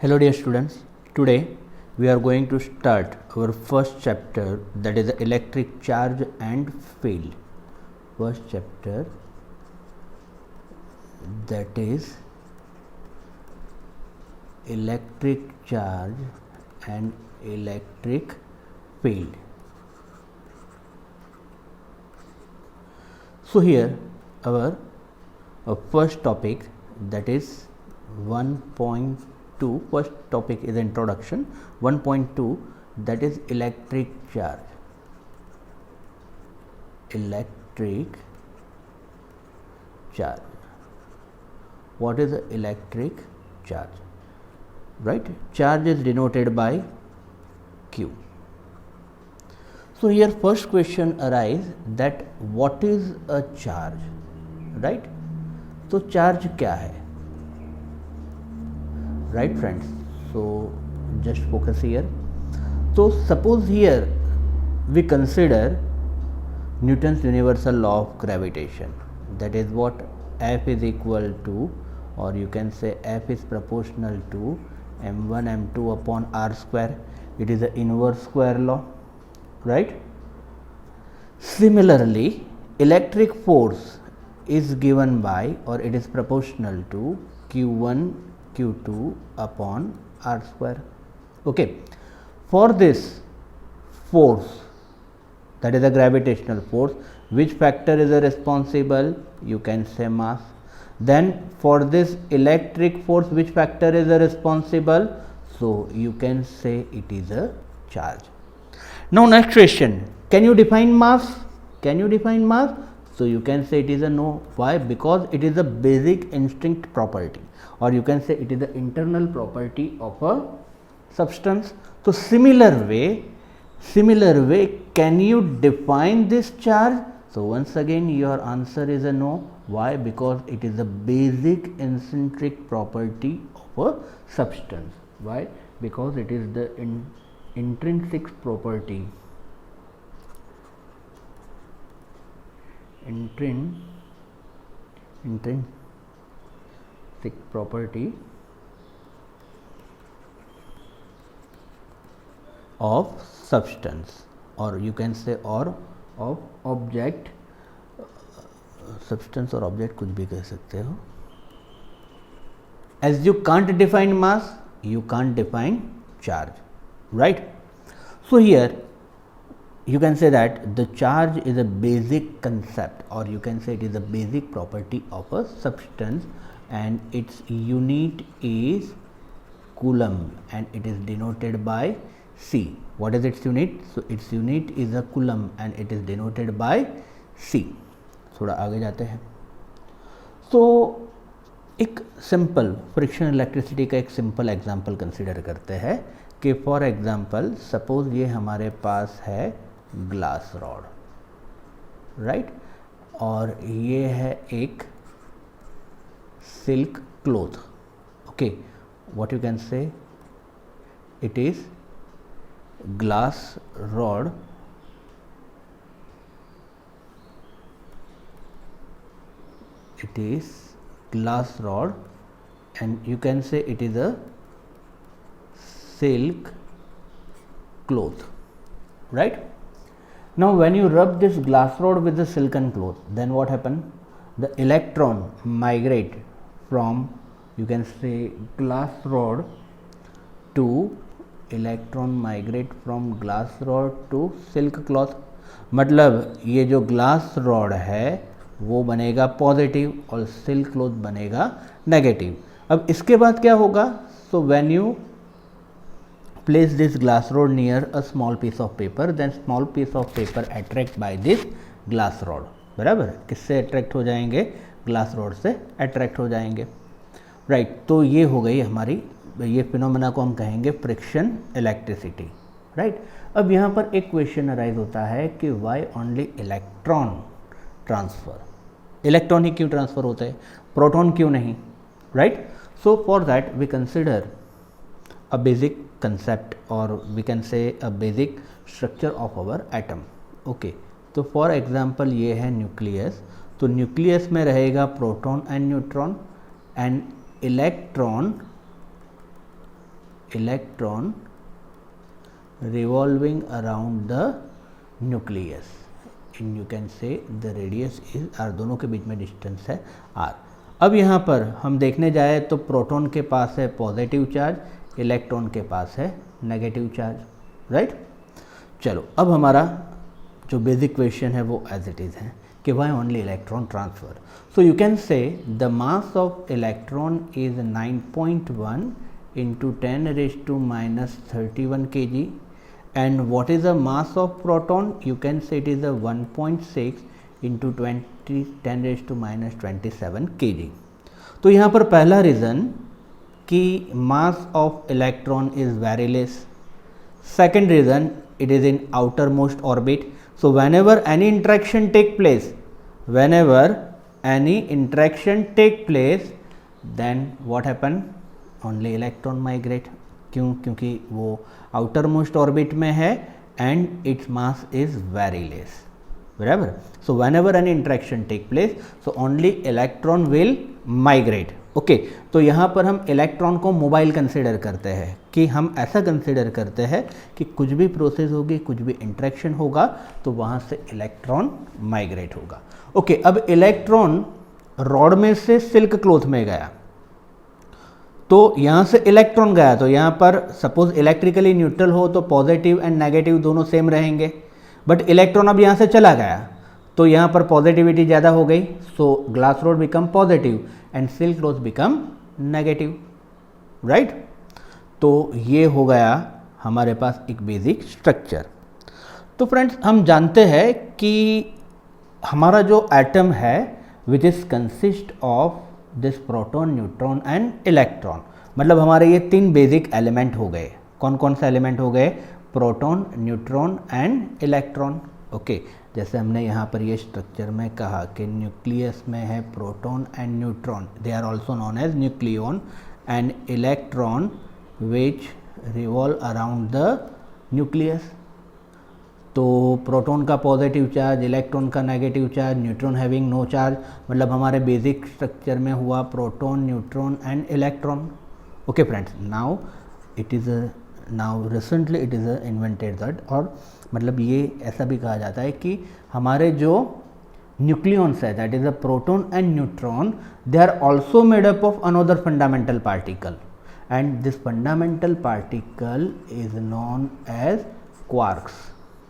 Hello dear students, today we are going to start our first chapter, that is the electric charge and field. First chapter, that is electric charge and electric field. So here our first topic, that is 1.2. First topic is introduction. 1.2, that is electric charge. Electric charge. What is the electric charge? Right? Charge is denoted by Q. So here first question arises that what is a charge? Right? So charge क्या है? Right friends, so just focus here. So suppose here we consider Newton's universal law of gravitation, that is what F is equal to, or you can say F is proportional to m1 m2 upon r square. It is the inverse square law, right? Similarly, electric force is given by, or it is proportional to q1 q2 upon r square. Okay, for this force, that is a gravitational force, which factor is responsible? You can say mass. Then for this electric force, which factor is responsible? So you can say it is a charge. Now next question, can you define mass? Can you define mass? So you can say it is a no. Why? Because it is a basic instinct property, or you can say it is the internal property of a substance. So similar way, can you define this charge? So once again your answer is a no. Why? Because it is the basic intrinsic property of a substance. Why? Because it is the intrinsic property. Intrinsic property of substance, or you can say or of object. Substance or object कुछ भी कह सकते हो. As you can't define mass, you can't define charge, right? So here you can say that the charge is a basic concept, or you can say it is a basic property of a substance, and its unit is coulomb, and it is denoted by C. What is its unit? So its unit is a coulomb and it is denoted by C. थोड़ा आगे जाते हैं. तो एक simple friction electricity का एक simple example consider करते हैं कि फॉर एग्जांपल सपोज ये हमारे पास है ग्लास रॉड, राइट, और ये है एक silk cloth. Okay, what you can से it is glass rod and you can say it is a silk cloth, right? Now when you rub this glass rod with the silken cloth, then what happen? The electron migrate from, you can say, glass rod to silk cloth. मतलब ये जो glass rod है वो बनेगा positive और silk cloth बनेगा negative. अब इसके बाद क्या होगा? So when you place this glass rod near a small piece of paper, then small piece of paper attract by this glass rod. बराबर, किससे अट्रैक्ट हो जाएंगे? ग्लास रॉड से अट्रैक्ट हो जाएंगे, राइट. तो ये हो गई हमारी, ये फिनोमेना को हम कहेंगे फ्रिक्शन इलेक्ट्रिसिटी, राइट. अब यहाँ पर एक क्वेश्चन अराइज होता है कि why only electron transfer. Electron ही क्यों ट्रांसफर होता है, प्रोटॉन क्यों नहीं, right? So for that we consider a basic concept, और we can say a basic structure of our atom. Okay, तो फॉर एग्जांपल ये है न्यूक्लियस. तो न्यूक्लियस में रहेगा proton and neutron, and electron electron revolving around the nucleus and you can say the radius is R, दोनों के बीच में डिस्टेंस है आर। अब यहाँ पर हम देखने जाए तो प्रोटॉन के पास है पॉजिटिव चार्ज, इलेक्ट्रॉन के पास है नेगेटिव चार्ज, राइट। चलो अब हमारा जो बेसिक क्वेश्चन है वो एज इट इज़ है कि why only electron transfer. So you can say the mass of electron is 9.1 into 10⁻³ kg and what is the mass of proton? You can say it is a 1.6 into 10⁻27 kg। तो यहाँ पर पहला reason कि मास of electron is very less. Second reason it is in outermost orbit, so whenever any interaction take place then what happen? Only electron migrate। क्यों? क्योंकि वो outermost orbit में है and its mass is very less, बराबर। so whenever any interaction take place so only electron will migrate। Okay तो यहाँ पर हम इलेक्ट्रॉन को मोबाइल कंसिडर करते हैं कि हम ऐसा कंसिडर करते हैं कि कुछ भी प्रोसेस होगी, कुछ भी इंटरेक्शन होगा तो वहाँ से इलेक्ट्रॉन माइग्रेट होगा। ओके अब इलेक्ट्रॉन रॉड में से सिल्क क्लॉथ में गया तो यहाँ से इलेक्ट्रॉन गया तो यहाँ पर सपोज इलेक्ट्रिकली न्यूट्रल हो तो पॉजिटिव एंड नेगेटिव दोनों सेम रहेंगे, बट इलेक्ट्रॉन अब यहाँ से चला गया तो यहाँ पर पॉजिटिविटी ज़्यादा हो गई, so glass rod become positive and silk cloth become negative, right. तो ये हो गया हमारे पास एक बेसिक स्ट्रक्चर। तो फ्रेंड्स हम जानते हैं कि हमारा जो एटम है which is consist of this proton, neutron and electron, मतलब हमारे ये तीन बेसिक एलिमेंट हो गए। कौन कौन से एलिमेंट हो गए? Proton, neutron and electron. Okay जैसे हमने यहाँ पर ये स्ट्रक्चर में कहा कि न्यूक्लियस में है proton and neutron, they are also known as nucleon, and electron which revolve around the nucleus. तो प्रोटॉन का पॉजिटिव चार्ज, इलेक्ट्रॉन का negative charge, neutron having no charge, मतलब हमारे बेसिक स्ट्रक्चर में हुआ proton, neutron and electron. Okay friends, now it is now recently it is invented that, और मतलब ये ऐसा भी कहा जाता है कि हमारे जो न्यूक्लियॉन्स है that is a proton and neutron, they are also made up of another fundamental particle and this fundamental particle is known as quarks.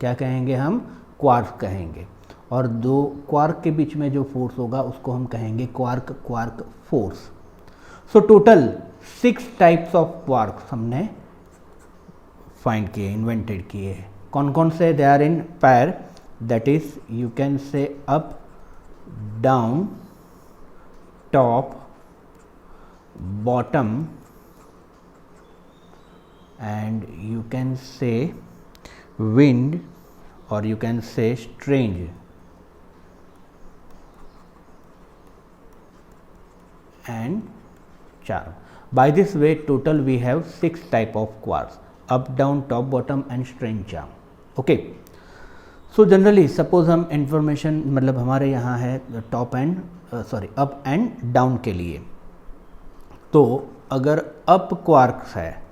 क्या कहेंगे हम? क्वार्क कहेंगे। और दो क्वार्क के बीच में जो फोर्स होगा उसको हम कहेंगे quark quark force. So total 6 types of quarks हमने फाइंड किए, इन्वेंटेड किए। कौन कौन से? दे आर इन पैर, दैट इज यू कैन से up, down, top, bottom and you can से wind or you can say strange। and charm। By this way total we have 6 type of quarks: up, down, top, bottom and strange, charm। okay so generally suppose हम information मतलब हमारे यहाँ है top and up and down के लिए, तो अगर up quarks है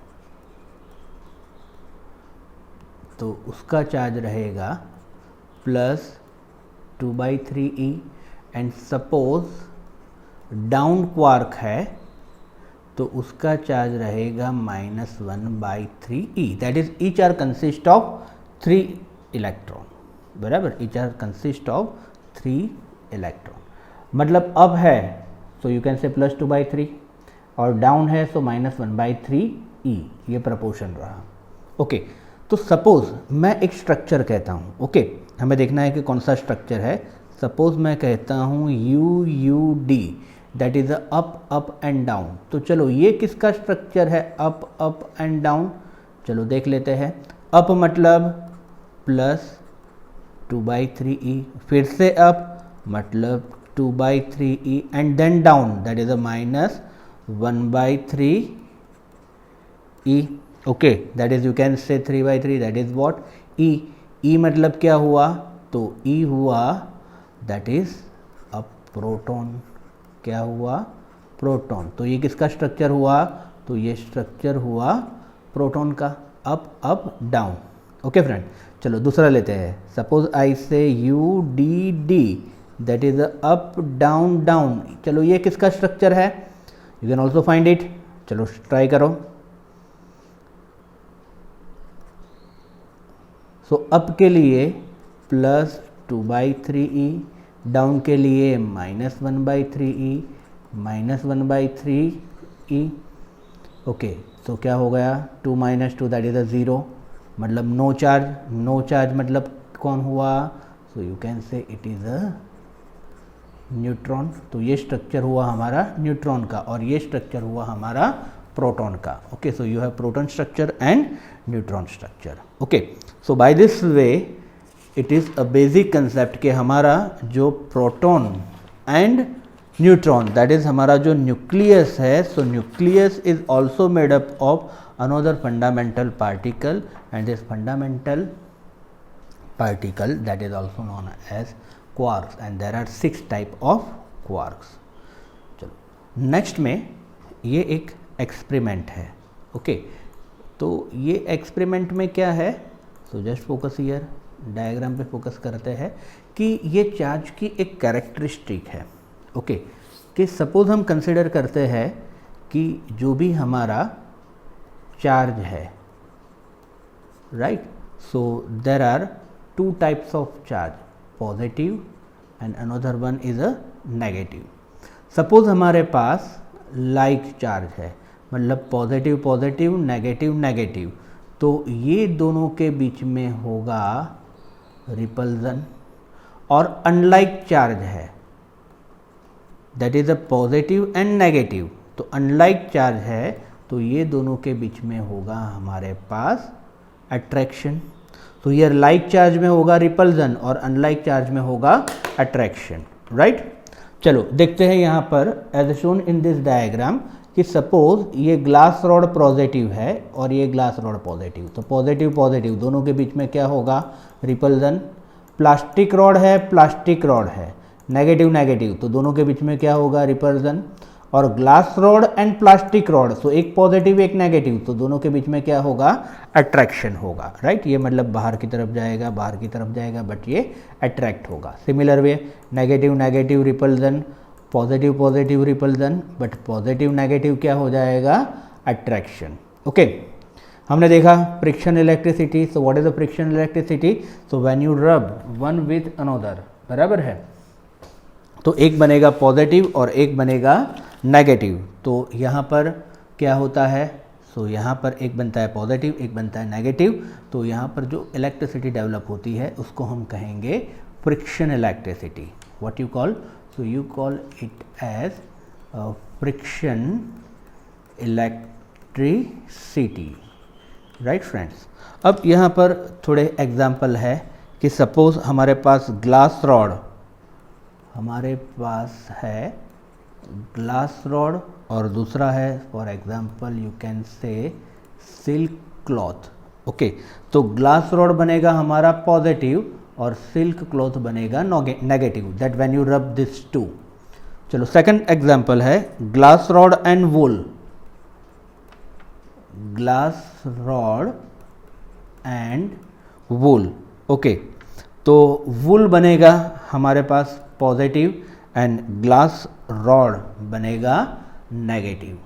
तो उसका चार्ज रहेगा +2/3e and suppose down quark है तो उसका चार्ज रहेगा -1/3e। That is each are consist of 3 electron, बराबर। Each are consist of 3 electron, मतलब अप है सो यू कैन से +2/3 और डाउन है सो -1/3e, ये प्रपोर्शन रहा। ओके तो सपोज मैं एक स्ट्रक्चर कहता हूँ, ओके हमें देखना है कि कौन सा स्ट्रक्चर है। सपोज मैं कहता हूँ UUD, that is up up and down. तो चलो ये किसका स्ट्रक्चर है? Up up and down. चलो देख लेते हैं। अप मतलब +2/3e, फिर से अप मतलब 2/3e and then down that is -1/3e। Okay that is you can say 3/3, that is what? E। E मतलब क्या हुआ? तो E हुआ दैट इज अ प्रोटॉन। क्या हुआ? प्रोटॉन। तो ये किसका स्ट्रक्चर हुआ? तो ये स्ट्रक्चर हुआ प्रोटॉन का, up up down. Okay friend, चलो दूसरा लेते हैं। सपोज आई से U D D, that is up down down. चलो ये किसका स्ट्रक्चर है, you can also find it. चलो ट्राई करो। सो अप के लिए +2/3e, डाउन के लिए -1/3e, -1/3e। ओके, तो क्या हो गया, 2 - 2 दैट इज 0, मतलब नो चार्ज। नो चार्ज मतलब कौन हुआ, सो यू कैन से इट इज अ न्यूट्रॉन। तो ये स्ट्रक्चर हुआ हमारा न्यूट्रॉन का और ये स्ट्रक्चर हुआ हमारा प्रोटॉन का। Okay, so you have proton structure and neutron structure. Okay, so by this way it is a basic concept कि हमारा जो proton and neutron, that is हमारा जो न्यूक्लियस है, so nucleus is also made up of another fundamental particle and this fundamental particle that is also known as quarks and there are 6 type of quarks। चलो next में ये एक experiment है। Okay, तो ये एक्सपेरिमेंट में क्या है, so just focus here, diagram पे फोकस करते हैं कि ये चार्ज की एक कैरेक्टरिस्टिक है। ओके, कि सपोज हम कंसिडर करते हैं कि जो भी हमारा चार्ज है, right, so there are 2 types of charge, positive and another one is a negative। Suppose हमारे पास लाइक चार्ज है, मतलब पॉजिटिव पॉजिटिव नेगेटिव नेगेटिव, तो ये दोनों के बीच में होगा रिपल्जन। और अनलाइक चार्ज है, that is a positive and negative, तो अनलाइक चार्ज है तो ये दोनों के बीच में होगा हमारे पास अट्रैक्शन। तो ये लाइक चार्ज में होगा रिपल्जन और अनलाइक चार्ज में होगा अट्रैक्शन, राइट। चलो देखते हैं यहाँ पर as shown in this diagram कि सपोज ये ग्लास रॉड पॉजिटिव है और ये ग्लास रॉड पॉजिटिव, तो पॉजिटिव पॉजिटिव दोनों के बीच में क्या होगा, रिपल्जन। प्लास्टिक रॉड है, प्लास्टिक रॉड है, नेगेटिव नेगेटिव, तो दोनों के बीच में क्या होगा, रिपल्जन। और glass rod and plastic rod, so एक पॉजिटिव एक नेगेटिव, तो दोनों के बीच में क्या होगा, अट्रैक्शन होगा, राइट। ये मतलब बाहर की तरफ जाएगा, बाहर की तरफ जाएगा, बट ये अट्रैक्ट होगा। Similar way negative negative repulsion, positive positive repulsion, but positive negative क्या हो जाएगा, अट्रैक्शन। ओके, हमने देखा friction electricity. So what is the friction electricity, so when you रब वन विद अनदर, बराबर है, तो एक बनेगा पॉजिटिव और एक बनेगा नेगेटिव। तो यहाँ पर क्या होता है, सो यहाँ पर एक बनता है पॉजिटिव, एक बनता है नेगेटिव, तो यहाँ पर जो इलेक्ट्रिसिटी डेवलप होती है उसको हम कहेंगे friction electricity. What you call, so you call it as friction electricity, right friends. अब यहाँ पर थोड़े एग्जाम्पल है कि सपोज हमारे पास ग्लास रॉड, हमारे पास है ग्लास रॉड और दूसरा है for example you can say silk cloth. Okay, तो ग्लास रॉड बनेगा हमारा पॉजिटिव और सिल्क क्लॉथ बनेगा negative, that when you rub this two. चलो सेकंड एग्जांपल है glass rod and wool, glass rod and wool. Okay, तो wool बनेगा हमारे पास पॉजिटिव एंड ग्लास रॉड बनेगा नेगेटिव।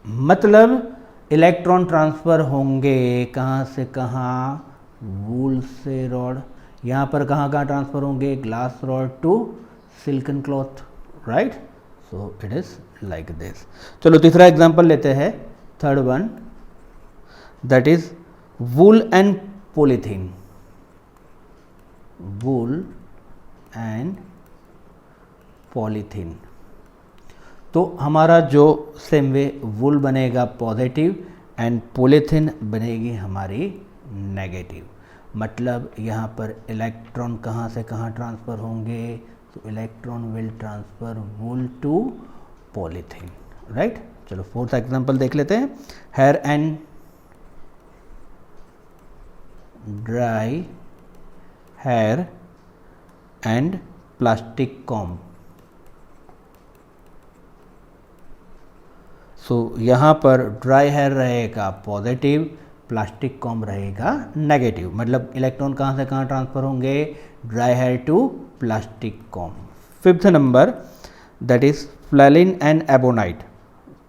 मतलब इलेक्ट्रॉन ट्रांसफ़र होंगे कहाँ से कहाँ, वूल से रॉड। यहाँ पर कहाँ ट्रांसफ़र होंगे, glass rod to silken cloth, right. So it is like this. चलो तीसरा एग्जांपल लेते हैं, third one, that is wool and polythene, wool and polythene. तो हमारा जो सेम वे वूल बनेगा पॉजिटिव एंड पॉलीथीन बनेगी हमारी नेगेटिव। मतलब यहाँ पर इलेक्ट्रॉन कहाँ से कहाँ ट्रांसफ़र होंगे, तो electron will transfer wool to polythene, right. चलो फोर्थ एग्जांपल देख लेते हैं, hair and dry hair and plastic comb. So यहाँ पर ड्राई हेयर रहेगा पॉजिटिव, प्लास्टिक कॉम रहेगा नेगेटिव, मतलब इलेक्ट्रॉन कहाँ से कहाँ ट्रांसफर होंगे, dry hair to plastic comb. Fifth number that is flannel and ebonite.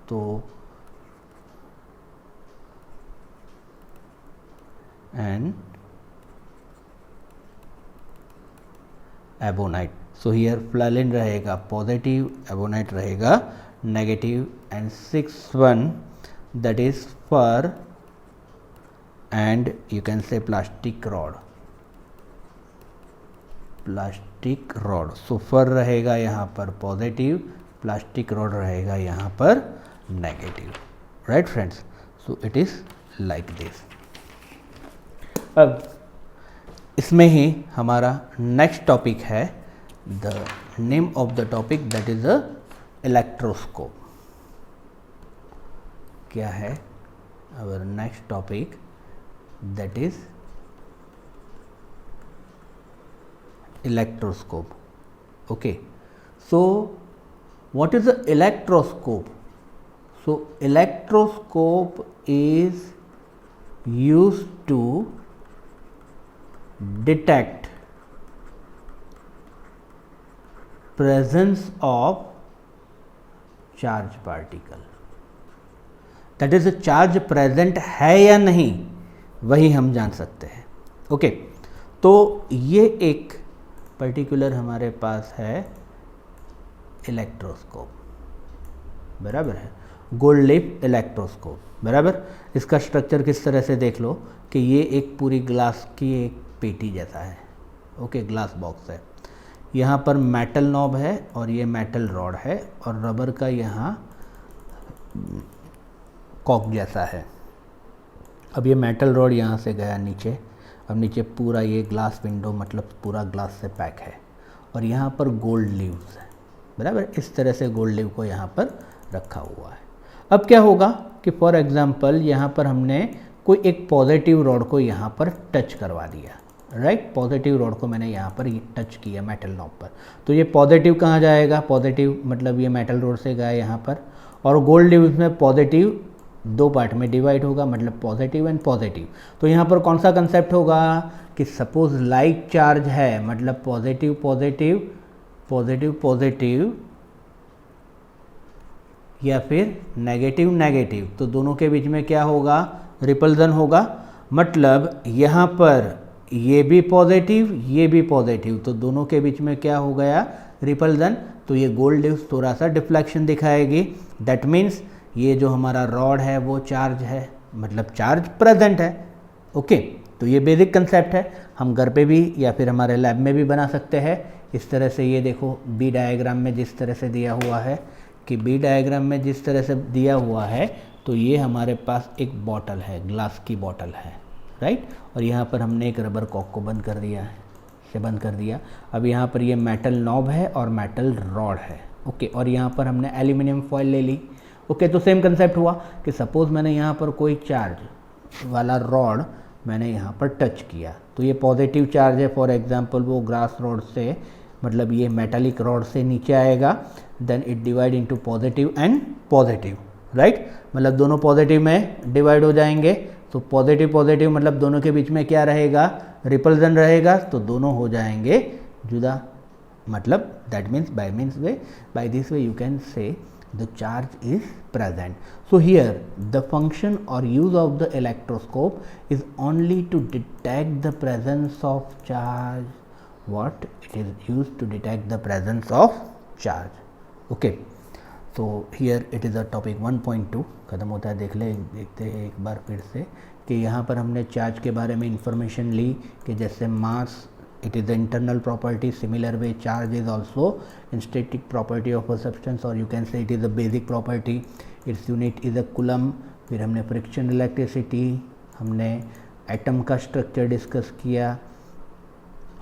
तो and ebonite, so here flannel रहेगा पॉजिटिव, एबोनाइट रहेगा negative. And six one that is for and you can say plastic rod, plastic rod. So fur रहेगा यहाँ पर positive, plastic rod रहेगा यहाँ पर negative, right friends. So it is like this. अब इसमें ही हमारा नेक्स्ट टॉपिक है, the name of the topic that is a electroscope. क्या है our next topic, that is electroscope. Okay, so what is the electroscope? So electroscope is used to detect presence of charge particle, that is charge present है या नहीं वही हम जान सकते हैं। ओके, तो ये एक पर्टिकुलर हमारे पास है इलेक्ट्रोस्कोप, बराबर है, गोल्ड लीफ इलेक्ट्रोस्कोप, बराबर। इसका स्ट्रक्चर किस तरह से देख लो कि ये एक पूरी ग्लास की एक पेटी जैसा है, ओके, ग्लास बॉक्स है। यहाँ पर मेटल नॉब है और ये मेटल रॉड है और रबर का यहाँ कॉक जैसा है। अब ये मेटल रॉड यहाँ से गया नीचे, अब नीचे पूरा ये ग्लास विंडो मतलब पूरा ग्लास से पैक है और यहाँ पर गोल्ड लीव्स है, बराबर। इस तरह से गोल्ड लीव को यहाँ पर रखा हुआ है। अब क्या होगा कि फॉर एग्जांपल यहाँ पर हमने कोई एक पॉजिटिव रॉड को यहाँ पर टच करवा दिया, राइट। पॉजिटिव रॉड को मैंने यहाँ पर टच किया मेटल नॉब पर, तो ये पॉजिटिव कहाँ जाएगा, पॉजिटिव मतलब ये मेटल रॉड से गया यहाँ पर, और गोल्ड लीव्स में पॉजिटिव दो पार्ट में डिवाइड होगा, मतलब पॉजिटिव एंड पॉजिटिव। तो यहाँ पर कौन सा कंसेप्ट होगा कि सपोज लाइक चार्ज है, मतलब पॉजिटिव पॉजिटिव पॉजिटिव पॉजिटिव या फिर नेगेटिव नेगेटिव, तो दोनों के बीच में क्या होगा, रिपल्जन होगा। मतलब यहाँ पर ये भी पॉजिटिव ये भी पॉजिटिव, तो दोनों के बीच में क्या हो गया, रिपल्जन। तो ये गोल्ड लीव्स थोड़ा सा डिफ्लेक्शन दिखाएगी, दैट मीन्स ये जो हमारा रॉड है वो चार्ज है, मतलब चार्ज प्रेजेंट है। ओके, तो ये बेसिक कंसेप्ट है, हम घर पे भी या फिर हमारे लैब में भी बना सकते हैं। इस तरह से ये देखो बी डायग्राम में जिस तरह से दिया हुआ है कि बी डायग्राम में जिस तरह से दिया हुआ है, तो ये हमारे पास एक बॉटल है, ग्लास की बॉटल है, राइट। और यहाँ पर हमने एक रबर कॉक को बंद कर दिया है, से बंद कर दिया। अब यहाँ पर ये मेटल नॉब है और मेटल रॉड है, ओके। और यहाँ पर हमने एल्यूमिनियम फॉइल ले ली, ओके। तो सेम कंसेप्ट हुआ कि सपोज मैंने यहाँ पर कोई चार्ज वाला रॉड मैंने यहाँ पर टच किया, तो ये पॉजिटिव चार्ज है, फॉर एग्जांपल वो ग्लास रॉड से मतलब ये मेटालिक रॉड से नीचे आएगा, then it divide into positive and positive, right. मतलब दोनों पॉजिटिव में डिवाइड हो जाएंगे, तो पॉजिटिव पॉजिटिव मतलब दोनों के बीच में क्या रहेगा, रिपल्जन रहेगा, तो दोनों हो जाएंगे जुदा। मतलब that means by this way you can से the charge is present. So here the function or use of the electroscope is only to detect the presence of charge. What it is used to detect the presence of charge. Okay, so here it is a topic 1.2 खत्म होता है। देखते हैं एक बार फिर से कि यहाँ पर हमने चार्ज के बारे में इंफॉर्मेशन ली कि जैसे मास it is the internal property, similar way charge is also static property of a substance, or you can say it is a basic property, its unit is a coulomb। फिर हमने friction electricity, हमने atom का structure discuss किया,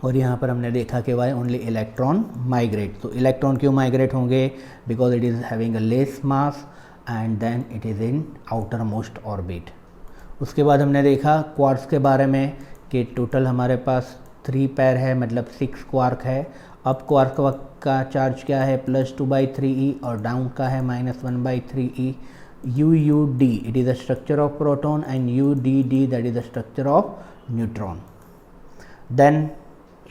और यहाँ पर हमने देखा कि वाई ओनली इलेक्ट्रॉन माइग्रेट। तो इलेक्ट्रॉन क्यों माइग्रेट होंगे, because it is having a less mass and then it is in outermost orbit. उसके बाद हमने देखा क्वार्ट्स के बारे में कि टोटल हमारे पास 3 पैर है, मतलब 6 क्वार्क है। अप क्वार्क का चार्ज क्या है, +2/3e, और डाउन का है -1/3e। UUD, it is the structure of proton, and UDD, that is the structure of neutron. Then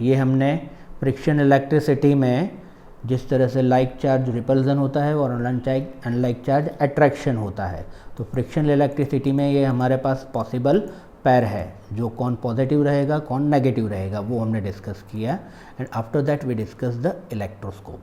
ये हमने फ्रिक्शन इलेक्ट्रिसिटी में जिस तरह से लाइक चार्ज रिपल्जन होता है और अनलाइक चार्ज अट्रैक्शन होता है, तो फ्रिक्शन इलेक्ट्रिसिटी में ये हमारे पास पॉसिबल पैर है, जो कौन पॉजिटिव रहेगा कौन नेगेटिव रहेगा वो हमने डिस्कस किया. And after that we discuss the electroscope.